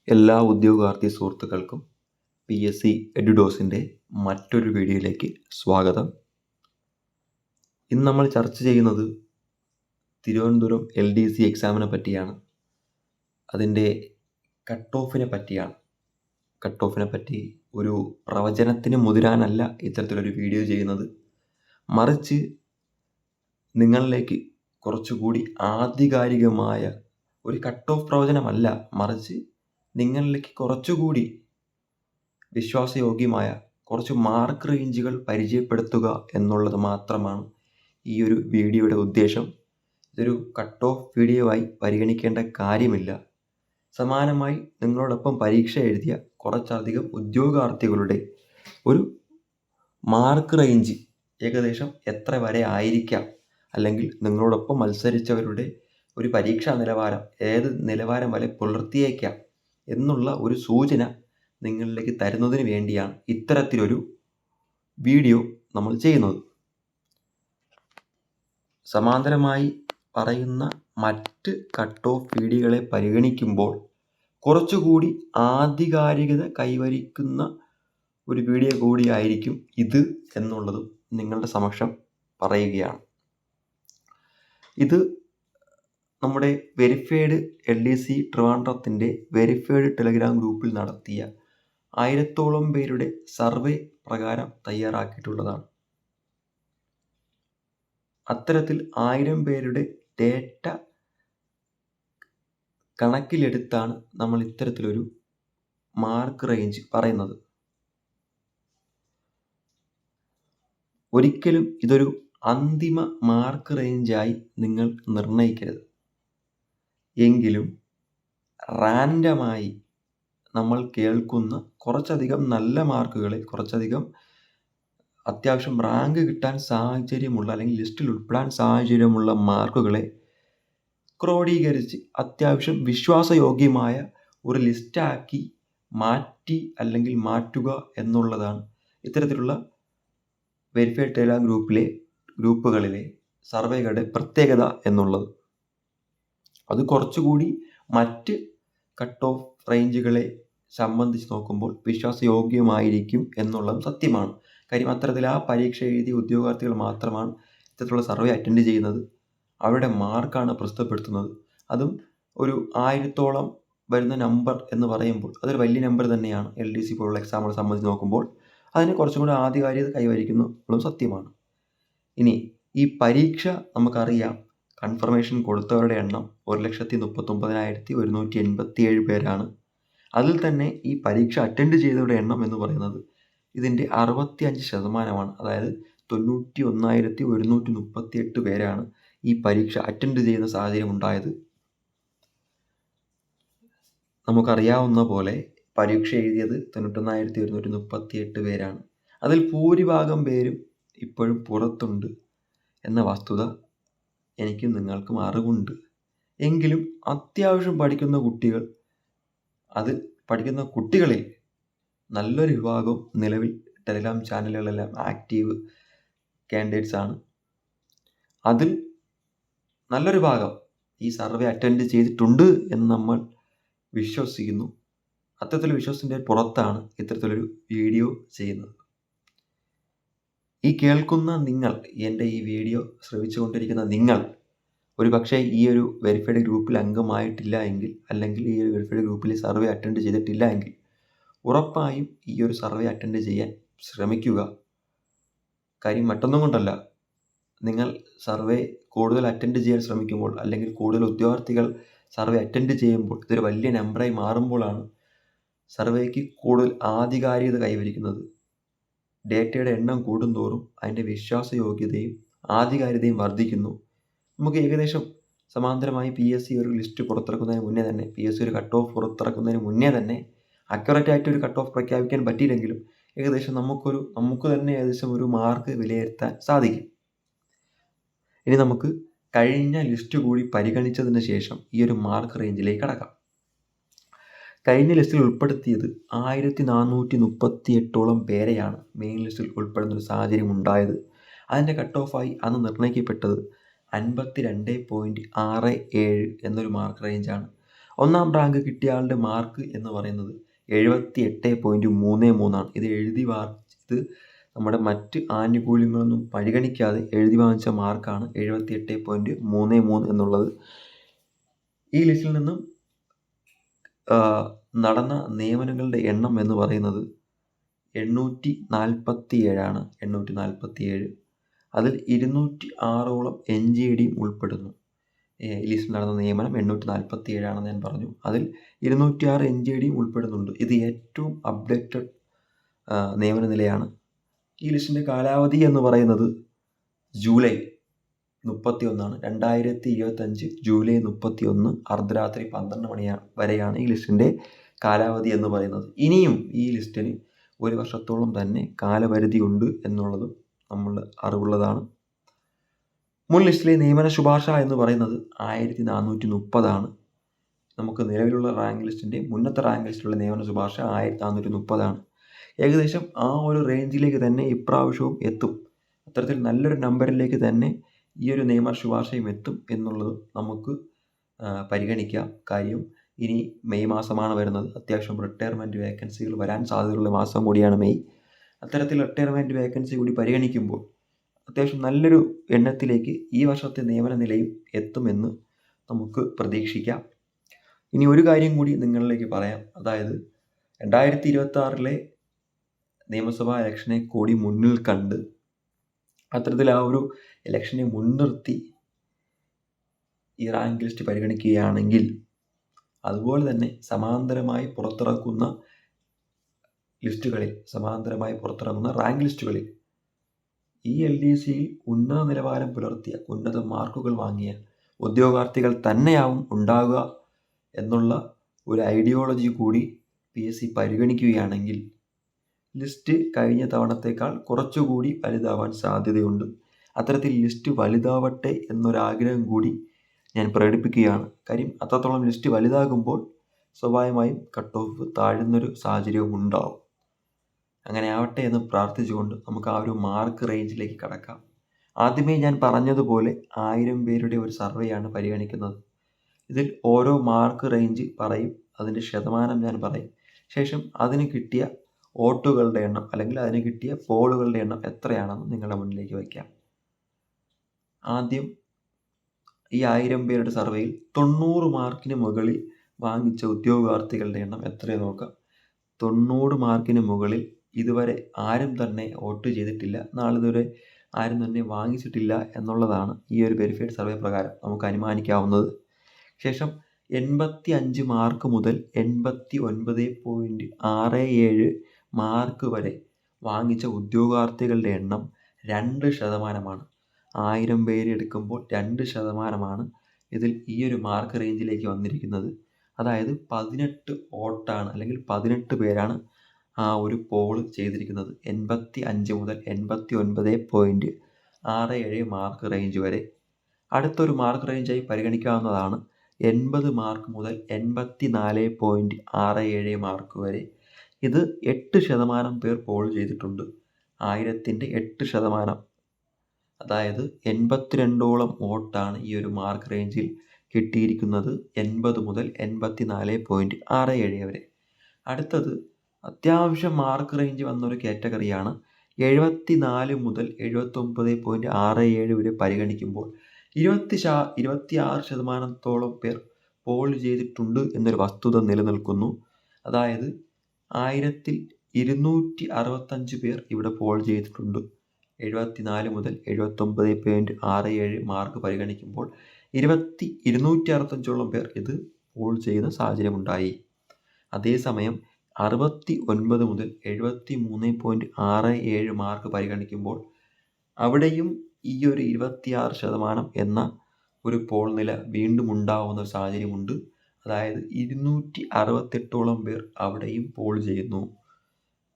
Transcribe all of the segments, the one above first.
എല്ലാ ഉദ്യോഗാർത്ഥി സുഹൃത്തുക്കൾക്കും PSC എഡ്യൂഡോസിൻ്റെ മറ്റൊരു വീഡിയോയിലേക്ക് സ്വാഗതം. ഇന്ന് നമ്മൾ ചർച്ച ചെയ്യുന്നത് തിരുവനന്തപുരം LDC എക്സാമിനെ പറ്റിയാണ്. അതിൻ്റെ കട്ട് ഓഫിനെ പറ്റി ഒരു പ്രവചനത്തിന് മുതിരാനല്ല ഇത്തരത്തിലൊരു വീഡിയോ ചെയ്യുന്നത്. മറിച്ച് നിങ്ങളിലേക്ക് കുറച്ചുകൂടി ആധികാരികമായ ഒരു കട്ട് ഓഫ് പ്രവചനമല്ല, മറിച്ച് നിങ്ങളിലേക്ക് കുറച്ചുകൂടി വിശ്വാസയോഗ്യമായ കുറച്ച് മാർക്ക് റേഞ്ചുകൾ പരിചയപ്പെടുത്തുക എന്നുള്ളത് മാത്രമാണ് ഈ ഒരു വീഡിയോയുടെ ഉദ്ദേശം. ഇതൊരു കട്ട് ഓഫ് വീഡിയോ ആയി പരിഗണിക്കേണ്ട കാര്യമില്ല. സമാനമായി നിങ്ങളോടൊപ്പം പരീക്ഷ എഴുതിയ കുറച്ചധികം ഉദ്യോഗാർത്ഥികളുടെ ഒരു മാർക്ക് റേഞ്ച് ഏകദേശം എത്ര വരെ ആയിരിക്കാം, അല്ലെങ്കിൽ നിങ്ങളോടൊപ്പം മത്സരിച്ചവരുടെ ഒരു പരീക്ഷാ നിലവാരം ഏത് നിലവാരം വരെ പുലർത്തിയേക്കാം എന്നുള്ള ഒരു സൂചന നിങ്ങളിലേക്ക് തരുന്നതിന് വേണ്ടിയാണ് ഇത്തരത്തിലൊരു വീഡിയോ നമ്മൾ ചെയ്യുന്നത്. സമാന്തരമായി പറയുന്ന മറ്റ് കട്ട് ഓഫ് വീഡിയോകളെ പരിഗണിക്കുമ്പോൾ കുറച്ചുകൂടി ആധികാരികത കൈവരിക്കുന്ന ഒരു വീഡിയോ കൂടിയായിരിക്കും ഇത് എന്നുള്ളതും നിങ്ങളുടെ സമക്ഷം പറയുകയാണ്. ഇത് നമ്മുടെ വെരിഫൈഡ് LDC ട്രിവാൻഡ്രത്തിൻ്റെ വെരിഫൈഡ് ടെലഗ്രാം ഗ്രൂപ്പിൽ നടത്തിയ 1000ഓളം പേരുടെ സർവേ പ്രകാരം തയ്യാറാക്കിയിട്ടുള്ളതാണ്. അത്തരത്തിൽ 1000 പേരുടെ ഡേറ്റ കണക്കിലെടുത്താണ് നമ്മൾ ഇത്തരത്തിലൊരു മാർക്ക് റേഞ്ച് പറയുന്നത്. ഒരിക്കലും ഇതൊരു അന്തിമ മാർക്ക് റേഞ്ചായി നിങ്ങൾ നിർണ്ണയിക്കരുത്. എങ്കിലും റാൻഡമായി നമ്മൾ കേൾക്കുന്ന കുറച്ചധികം നല്ല മാർക്കുകളെ, കുറച്ചധികം അത്യാവശ്യം റാങ്ക് കിട്ടാൻ സാഹചര്യമുള്ള അല്ലെങ്കിൽ ലിസ്റ്റിൽ ഉൾപ്പെടാൻ സാഹചര്യമുള്ള മാർക്കുകളെ ക്രോഡീകരിച്ച് അത്യാവശ്യം വിശ്വാസയോഗ്യമായ ഒരു ലിസ്റ്റാക്കി മാറ്റുക എന്നുള്ളതാണ് ഇത്തരത്തിലുള്ള വെരിഫൈഡ് ടെലഗ്രാം ഗ്രൂപ്പുകളിലെ സർവേകളുടെ പ്രത്യേകത എന്നുള്ളത്. അത് കുറച്ചുകൂടി മറ്റ് കട്ട് ഓഫ് റേഞ്ചുകളെ സംബന്ധിച്ച് നോക്കുമ്പോൾ വിശ്വാസയോഗ്യമായിരിക്കും എന്നുള്ളതും സത്യമാണ്. കാര്യം അത്തരത്തിൽ ആ പരീക്ഷ എഴുതിയ ഉദ്യോഗാർത്ഥികൾ മാത്രമാണ് ഇത്തരത്തിലുള്ള സർവേ അറ്റൻഡ് ചെയ്യുന്നത്. അവരുടെ മാർക്കാണ് പ്രസിദ്ധപ്പെടുത്തുന്നത്. അതും ഒരു 1000ഓളം വരുന്ന നമ്പർ എന്ന് പറയുമ്പോൾ അതൊരു വലിയ നമ്പർ തന്നെയാണ്. LDC പോലുള്ള എക്സാമുകളെ സംബന്ധിച്ച് നോക്കുമ്പോൾ അതിന് കുറച്ചും കൂടി ആധികാരികത കൈവരിക്കുന്നതും സത്യമാണ്. ഇനി ഈ പരീക്ഷ നമുക്കറിയാം, കൺഫർമേഷൻ കൊടുത്തവരുടെ എണ്ണം 1,39,187 പേരാണ്. അതിൽ തന്നെ ഈ പരീക്ഷ അറ്റൻഡ് ചെയ്തവരുടെ എണ്ണം എന്ന് പറയുന്നത് ഇതിൻ്റെ 65%. അതായത് 91,138 പേരാണ് ഈ പരീക്ഷ അറ്റൻഡ് ചെയ്യുന്ന സാഹചര്യം ഉണ്ടായത്. നമുക്കറിയാവുന്ന പോലെ പരീക്ഷ എഴുതിയത് 91,138 പേരാണ്. അതിൽ ഭൂരിഭാഗം പേരും ഇപ്പോഴും പുറത്തുണ്ട് എന്ന വസ്തുത എനിക്കും നിങ്ങൾക്കും അറിവുണ്ട്. എങ്കിലും അത്യാവശ്യം പഠിക്കുന്ന കുട്ടികളിൽ നല്ലൊരു വിഭാഗം നിലവിൽ ടെലഗ്രാം ചാനലുകളെല്ലാം ആക്റ്റീവ് കാൻഡിഡേറ്റ്സ് ആണ്. അതിൽ നല്ലൊരു ഭാഗം ഈ സർവേ അറ്റൻഡ് ചെയ്തിട്ടുണ്ട് എന്ന് നമ്മൾ വിശ്വസിക്കുന്നു. അത്തരത്തിലുള്ള വിശ്വാസത്തിൻ്റെ പുറത്താണ് ഇത്തരത്തിലൊരു വീഡിയോ ചെയ്യുന്നത്. ഈ കേൾക്കുന്ന നിങ്ങൾ, എൻ്റെ ഈ വീഡിയോ ശ്രവിച്ചുകൊണ്ടിരിക്കുന്ന നിങ്ങൾ ഒരു പക്ഷേ ഈ ഒരു വെരിഫൈഡ് ഗ്രൂപ്പിൽ അംഗമായിട്ടില്ല എങ്കിൽ, അല്ലെങ്കിൽ ഈ ഒരു വെരിഫൈഡ് ഗ്രൂപ്പിൽ സർവേ അറ്റൻഡ് ചെയ്തിട്ടില്ല എങ്കിൽ ഉറപ്പായും ഈ ഒരു സർവേ അറ്റൻഡ് ചെയ്യാൻ ശ്രമിക്കുക. കാര്യം മറ്റൊന്നും കൊണ്ടല്ല, നിങ്ങൾ സർവേ കൂടുതൽ അറ്റൻഡ് ചെയ്യാൻ ശ്രമിക്കുമ്പോൾ, അല്ലെങ്കിൽ കൂടുതൽ ഉദ്യോഗാർത്ഥികൾ സർവേ അറ്റൻഡ് ചെയ്യുമ്പോൾ, ഇതൊരു വലിയ നമ്പറായി മാറുമ്പോഴാണ് സർവേക്ക് കൂടുതൽ ആധികാരികത കൈവരിക്കുന്നത്. ഡേറ്റയുടെ എണ്ണം കൂടുന്തോറും അതിൻ്റെ വിശ്വാസയോഗ്യതയും ആധികാരികതയും വർദ്ധിക്കുന്നു. നമുക്ക് ഏകദേശം സമാന്തരമായി PSC ഒരു ലിസ്റ്റ് പുറത്തിറക്കുന്നതിന് മുന്നേ തന്നെ, PSC ഒരു കട്ട് ഓഫ് പുറത്തിറക്കുന്നതിന് മുന്നേ തന്നെ അക്യുറേറ്റ് ആയിട്ട് ഒരു കട്ട് ഓഫ് പ്രഖ്യാപിക്കാൻ പറ്റിയില്ലെങ്കിലും ഏകദേശം നമുക്ക് തന്നെ ഏകദേശം ഒരു മാർക്ക് വിലയിരുത്താൻ സാധിക്കും. ഇനി നമുക്ക് കഴിഞ്ഞ ലിസ്റ്റ് കൂടി പരിഗണിച്ചതിന് ശേഷം ഈ ഒരു മാർക്ക് റേഞ്ചിലേക്ക് കടക്കാം. കഴിഞ്ഞ ലിസ്റ്റിൽ ഉൾപ്പെടുത്തിയത് 1438ഓളം പേരെയാണ് മെയിൻ ലിസ്റ്റിൽ ഉൾപ്പെടുന്ന ഒരു സാഹചര്യം ഉണ്ടായത്. അതിൻ്റെ കട്ട് ഓഫായി അന്ന് നിർണ്ണയിക്കപ്പെട്ടത് 52.67 എന്നൊരു മാർക്ക് റേഞ്ചാണ്. ഒന്നാം റാങ്ക് കിട്ടിയ ആളുടെ മാർക്ക് എന്ന് പറയുന്നത് 78.33 ഇത് ഇത് നമ്മുടെ മറ്റ് ആനുകൂല്യങ്ങളൊന്നും പരിഗണിക്കാതെ എഴുതി വാങ്ങിച്ച മാർക്കാണ് 78.33 എന്നുള്ളത്. ഈ ലിസ്റ്റിൽ നിന്നും നടന്ന നിയമനങ്ങളുടെ എണ്ണം എന്ന് പറയുന്നത് 847 847. അതിൽ 206ഓളം NJDയും ഉൾപ്പെടുന്നു. ഈ ലിസ്റ്റിൽ നടന്ന നിയമനം 847 ഞാൻ പറഞ്ഞു. അതിൽ 206 NJDയും ഉൾപ്പെടുന്നുണ്ട്. ഇത് ഏറ്റവും അപ്ഡേറ്റഡ് നിയമന നിലയാണ്. ഈ ലിസ്റ്റിൻ്റെ കാലാവധി എന്ന് പറയുന്നത് ജൂലൈ 31 2025 ജൂലൈ 31 അർദ്ധരാത്രി 12 വരെയാണ് ഈ ലിസ്റ്റിൻ്റെ കാലാവധി എന്ന് പറയുന്നത്. ഇനിയും ഈ ലിസ്റ്റിന് 1 വർഷത്തോളം തന്നെ കാലപരിധി ഉണ്ട് എന്നുള്ളതും നമ്മൾ അറിവുള്ളതാണ്. മുൻ ലിസ്റ്റിലെ നിയമന ശുപാർശ എന്ന് പറയുന്നത് 1430. നമുക്ക് നിലവിലുള്ള റാങ്ക് ലിസ്റ്റിൻ്റെ മുന്നത്തെ റാങ്ക് ലിസ്റ്റിലുള്ള നിയമന ശുപാർശ 1430. ഏകദേശം ആ ഒരു റേഞ്ചിലേക്ക് തന്നെ ഇപ്രാവശ്യവും എത്തും. അത്തരത്തിൽ നല്ലൊരു നമ്പറിലേക്ക് തന്നെ ഈ ഒരു നിയമന ശുപാർശയും എത്തും എന്നുള്ളത് നമുക്ക് പരിഗണിക്കാം. കാര്യം ഇനി മെയ് മാസമാണ് വരുന്നത്. അത്യാവശ്യം റിട്ടയർമെൻറ്റ് വേക്കൻസികൾ വരാൻ സാധ്യതയുള്ള മാസം കൂടിയാണ് മെയ്. അത്തരത്തിൽ റിട്ടയർമെൻറ്റ് വേക്കൻസി കൂടി പരിഗണിക്കുമ്പോൾ അത്യാവശ്യം നല്ലൊരു എണ്ണത്തിലേക്ക് ഈ വർഷത്തെ നിയമന നിലയും എത്തുമെന്ന് നമുക്ക് പ്രതീക്ഷിക്കാം. ഇനി ഒരു കാര്യം കൂടി നിങ്ങളിലേക്ക് പറയാം. അതായത് 2026 നിയമസഭാ ഇലക്ഷനെ കൂടി മുന്നിൽ കണ്ട് അത്തരത്തിൽ ആ ഒരു ഇലക്ഷനെ മുൻനിർത്തി ഈ റാങ്ക് ലിസ്റ്റ് പരിഗണിക്കുകയാണെങ്കിൽ അതുപോലെ തന്നെ സമാന്തരമായി പുറത്തിറക്കുന്ന റാങ്ക് ലിസ്റ്റുകളിൽ ഈ LDCയിൽ ഉന്നത നിലവാരം പുലർത്തിയ ഉന്നത മാർക്കുകൾ വാങ്ങിയ ഉദ്യോഗാർത്ഥികൾ തന്നെയാവും ഉണ്ടാകുക എന്നുള്ള ഒരു ഐഡിയോളജി കൂടി PSC പരിഗണിക്കുകയാണെങ്കിൽ ലിസ്റ്റ് കഴിഞ്ഞ തവണത്തേക്കാൾ കുറച്ചുകൂടി വലുതാവാൻ സാധ്യതയുണ്ട്. അത്തരത്തിൽ ലിസ്റ്റ് വലുതാവട്ടെ എന്നൊരാഗ്രഹം കൂടി ഞാൻ പ്രകടിപ്പിക്കുകയാണ്. കാര്യം അത്രത്തോളം ലിസ്റ്റ് വലുതാകുമ്പോൾ സ്വാഭാവികമായും കട്ട് ഓഫ് താഴുന്നൊരു സാഹചര്യവും ഉണ്ടാവും. അങ്ങനെ ആവട്ടെ എന്ന് പ്രാർത്ഥിച്ചുകൊണ്ട് നമുക്ക് ആ ഒരു മാർക്ക് റേഞ്ചിലേക്ക് കടക്കാം. ആദ്യമേ ഞാൻ പറഞ്ഞതുപോലെ 1000 പേരുടെ ഒരു സർവേയാണ് പരിഗണിക്കുന്നത്. ഇതിൽ ഓരോ മാർക്ക് റേഞ്ച് പറയും, അതിൻ്റെ ശതമാനം ഞാൻ പറയും. ശേഷം അതിന് കിട്ടിയ വോട്ടുകളുടെ എണ്ണം അല്ലെങ്കിൽ അതിന് കിട്ടിയ പോളുകളുടെ എണ്ണം എത്രയാണെന്ന് നിങ്ങളുടെ മുന്നിലേക്ക് വയ്ക്കാം. ആദ്യം ഈ 1000 പേരുടെ സർവേയിൽ 90 മാർക്കിന് മുകളിൽ വാങ്ങിച്ച ഉദ്യോഗാർത്ഥികളുടെ എണ്ണം എത്രയെന്ന് നോക്കാം. 90 മാർക്കിന് മുകളിൽ ഇതുവരെ ആരും തന്നെ വോട്ട് ചെയ്തിട്ടില്ല, നാളിതുവരെ ആരും തന്നെ വാങ്ങിച്ചിട്ടില്ല എന്നുള്ളതാണ് ഈ ഒരു വെരിഫൈഡ് സർവേ പ്രകാരം നമുക്ക് അനുമാനിക്കാവുന്നത്. ശേഷം 85 മാർക്ക് മുതൽ 89.67 മാർക്ക് വരെ വാങ്ങിച്ച ഉദ്യോഗാർത്ഥികളുടെ എണ്ണം 2%. 1000 പേര് എടുക്കുമ്പോൾ 2% ഇതിൽ ഈ ഒരു മാർക്ക് റേഞ്ചിലേക്ക് വന്നിരിക്കുന്നത്. അതായത് 18 വോട്ടാണ് അല്ലെങ്കിൽ 18 പേരാണ് ആ ഒരു പോള് ചെയ്തിരിക്കുന്നത്. 85 മുതൽ 89.67 മാർക്ക് റേഞ്ച് വരെ. അടുത്തൊരു മാർക്ക് റേഞ്ചായി പരിഗണിക്കാവുന്നതാണ് 80 മാർക്ക് മുതൽ 84.67 മാർക്ക് വരെ. ഇത് 8% പേർ പോൾ ചെയ്തിട്ടുണ്ട്. 1000ൻ്റെ 8%, അതായത് 82ഓളം വോട്ടാണ് ഈ ഒരു മാർക്ക് റേഞ്ചിൽ കിട്ടിയിരിക്കുന്നത്. 80 മുതൽ 84.67 വരെ. അടുത്തത് അത്യാവശ്യം മാർക്ക് റേഞ്ച് വന്നൊരു കാറ്റഗറിയാണ് 74 മുതൽ 79.67 വരെ പരിഗണിക്കുമ്പോൾ 26% പേർ പോൾ ചെയ്തിട്ടുണ്ട് എന്നൊരു വസ്തുത നിലനിൽക്കുന്നു. അതായത് 1000ൽ 265 പേർ ഇവിടെ പോൾ ചെയ്തിട്ടുണ്ട്. 74 മുതൽ 79.67 മാർക്ക് പരിഗണിക്കുമ്പോൾ 265ഓളം പേർ ഇത് പോൾ ചെയ്യുന്ന സാഹചര്യമുണ്ടായി. അതേസമയം 69 മുതൽ 73.67 മാർക്ക് പരിഗണിക്കുമ്പോൾ അവിടെയും ഈ ഒരു 26% എന്ന ഒരു പോൾ നില വീണ്ടും ഉണ്ടാവുന്ന ഒരു സാഹചര്യമുണ്ട്. അതായത് 268ഓളം പേർ അവിടെയും പോൾ ചെയ്യുന്നു.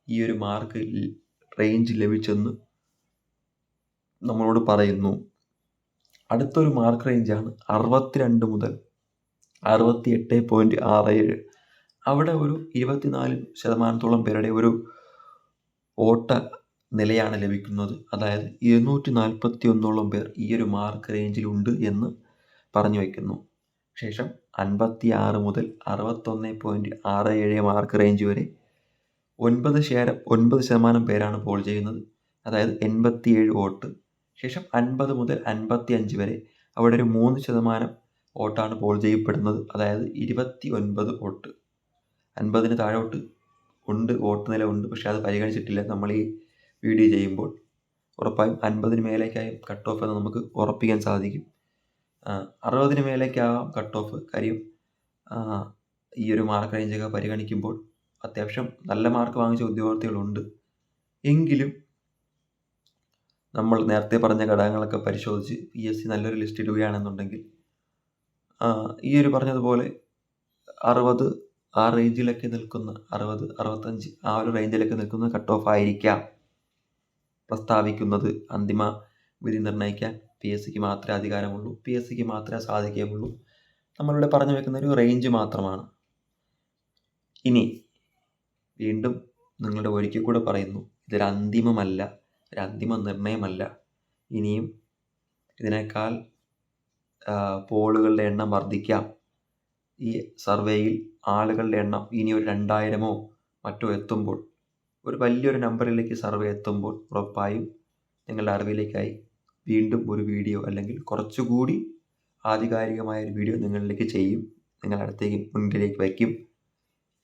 ഈ ഒരു മാർക്ക് റേഞ്ച് ലഭിച്ചെന്ന് നമ്മളോട് പറയുന്നു. അടുത്തൊരു മാർക്ക് റേഞ്ചാണ് 62 മുതൽ 68.67. അവിടെ ഒരു 24% പേരുടെ ഒരു വോട്ട നിലയാണ് ലഭിക്കുന്നത്. അതായത് 241ഓളം പേർ ഈ ഒരു മാർക്ക് റേഞ്ചിലുണ്ട് എന്ന് പറഞ്ഞു വയ്ക്കുന്നു. ശേഷം 56 മുതൽ 61.67 മാർക്ക് റേഞ്ച് വരെ 9% പേരാണ് പോൾ ചെയ്യുന്നത്. അതായത് 87 വോട്ട്. ശേഷം 50 മുതൽ 55 വരെ അവിടെ ഒരു 3% വോട്ടാണ് പോൾ ചെയ്യപ്പെടുന്നത്. അതായത് 29 വോട്ട്. 50 താഴോട്ട് ഉണ്ട്, വോട്ട് നില ഉണ്ട്, പക്ഷെ അത് പരിഗണിച്ചിട്ടില്ല നമ്മൾ ഈ വീഡിയോ ചെയ്യുമ്പോൾ. ഉറപ്പായും 50 മേലേക്കായും കട്ട് ഓഫ് എന്ന് നമുക്ക് ഉറപ്പിക്കാൻ സാധിക്കും. 60 മേലേക്കാവാം കട്ട് ഓഫ്. കാര്യം ഈ ഒരു മാർക്ക് റേഞ്ചൊക്കെ പരിഗണിക്കുമ്പോൾ അത്യാവശ്യം നല്ല മാർക്ക് വാങ്ങിച്ച ഉദ്യോഗാർത്ഥികളുണ്ട്. എങ്കിലും നമ്മൾ നേരത്തെ പറഞ്ഞ ഘടകങ്ങളൊക്കെ പരിശോധിച്ച് PSC നല്ലൊരു ലിസ്റ്റ് ഇടുകയാണെന്നുണ്ടെങ്കിൽ ഈ ഒരു പറഞ്ഞതുപോലെ 60 ആ റേഞ്ചിലൊക്കെ നിൽക്കുന്ന 60, 65 ആ ഒരു റേഞ്ചിലൊക്കെ നിൽക്കുന്ന കട്ട് ഓഫ് ആയിരിക്കാം പ്രസ്താവിക്കുന്നത്. അന്തിമ വിധി നിർണ്ണയിക്കാൻ PSCക്ക് മാത്രമേ അധികാരമുള്ളൂ, PSCക്ക് മാത്രമേ സാധിക്കുകയുള്ളൂ. നമ്മളിവിടെ പറഞ്ഞു വെക്കുന്ന ഒരു റേഞ്ച് മാത്രമാണ്. ഇനി വീണ്ടും നിങ്ങളുടെ ഒരിക്കൽ കൂടെ പറയുന്നു, ഇതൊരു അന്തിമമല്ല, ഒരു അന്തിമ നിർണയമല്ല. ഇനിയും ഇതിനേക്കാൾ പോളുകളുടെ എണ്ണം വർദ്ധിക്കാം. ഈ സർവേയിൽ ആളുകളുടെ എണ്ണം ഇനി ഒരു 2000 മറ്റോ എത്തുമ്പോൾ, ഒരു വലിയൊരു നമ്പറിലേക്ക് സർവേ എത്തുമ്പോൾ ഉറപ്പായും നിങ്ങളുടെ അറിവിലേക്കായി വീണ്ടും ഒരു വീഡിയോ അല്ലെങ്കിൽ കുറച്ചുകൂടി ആധികാരികമായ ഒരു വീഡിയോ നിങ്ങളിലേക്ക് ചെയ്യും, നിങ്ങളുടെ അടുത്തേക്ക് മുന്നിലേക്ക് വയ്ക്കും.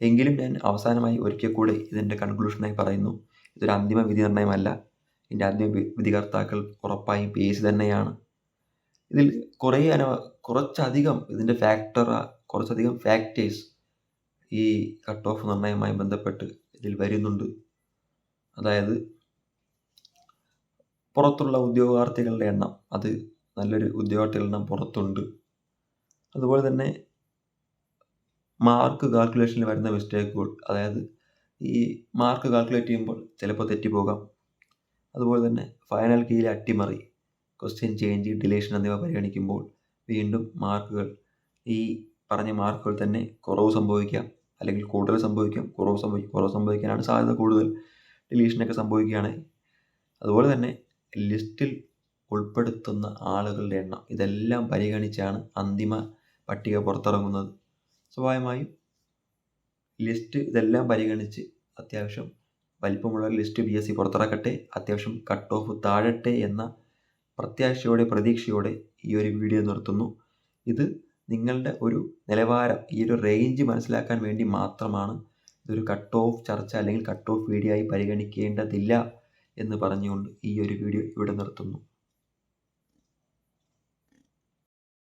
എങ്കിലും ഞാൻ അവസാനമായി ഒരിക്കൽ കൂടെ ഇതിൻ്റെ കൺക്ലൂഷനായി പറയുന്നു, ഇതൊരു അന്തിമ വിധി നിർണ്ണയമല്ല. ഇതിൻ്റെ അന്തിമ വിധികർത്താക്കൾ ഉറപ്പായും PSC തന്നെയാണ്. ഇതിൽ കുറച്ചധികം ഇതിൻ്റെ കുറച്ചധികം ഫാക്ടേഴ്സ് ഈ കട്ട് ഓഫ് നിർണ്ണയവുമായി ബന്ധപ്പെട്ട് ഇതിൽ വരുന്നുണ്ട്. അതായത് പുറത്തുള്ള ഉദ്യോഗാർത്ഥികളുടെ എണ്ണം, അത് നല്ലൊരു ഉദ്യോഗാർത്ഥികളുടെ എണ്ണം പുറത്തുണ്ട്. അതുപോലെ തന്നെ മാർക്ക് കാൽക്കുലേഷനിൽ വരുന്ന മിസ്റ്റേക്കുകൾ, അതായത് ഈ മാർക്ക് കാൽക്കുലേറ്റ് ചെയ്യുമ്പോൾ ചിലപ്പോൾ തെറ്റിപ്പോകാം. അതുപോലെ തന്നെ ഫൈനൽ കീയിലെ അട്ടിമറി, ക്വസ്റ്റ്യൻ ചേഞ്ച്, ഡിലേഷൻ എന്നിവ പരിഗണിക്കുമ്പോൾ വീണ്ടും മാർക്കുകൾ, ഈ പറഞ്ഞ മാർക്കുകൾ തന്നെ കുറവ് സംഭവിക്കാം, അല്ലെങ്കിൽ കൂടുതൽ സംഭവിക്കാം. കുറവ് സംഭവിക്കാനാണ് സാധ്യത കൂടുതൽ, ഡിലീഷനൊക്കെ സംഭവിക്കുകയാണ്. അതുപോലെ തന്നെ ലിസ്റ്റിൽ ഉൾപ്പെടുത്തുന്ന ആളുകളുടെ എണ്ണം, ഇതെല്ലാം പരിഗണിച്ചാണ് അന്തിമ പട്ടിക പുറത്തിറങ്ങുന്നത്. സ്വാഭാവികമായും ലിസ്റ്റ് ഇതെല്ലാം പരിഗണിച്ച് അത്യാവശ്യം വലിപ്പമുള്ള ലിസ്റ്റ് PSC പുറത്തിറക്കട്ടെ, അത്യാവശ്യം കട്ട് ഓഫ് താഴട്ടെ എന്ന പ്രതീക്ഷയോടെ ഈ ഒരു വീഡിയോ നിർത്തുന്നു. ഇത് നിങ്ങളുടെ ഒരു നിലവാരം, ഈ ഒരു റേഞ്ച് മനസ്സിലാക്കാൻ വേണ്ടി മാത്രമാണ്. ഇതൊരു കട്ട് ഓഫ് ചർച്ച അല്ലെങ്കിൽ കട്ട് ഓഫ് വീഡിയോ ആയി പരിഗണിക്കേണ്ടതില്ല എന്ന് പറഞ്ഞുകൊണ്ട് ഈ ഒരു വീഡിയോ ഇവിടെ നിർത്തുന്നു.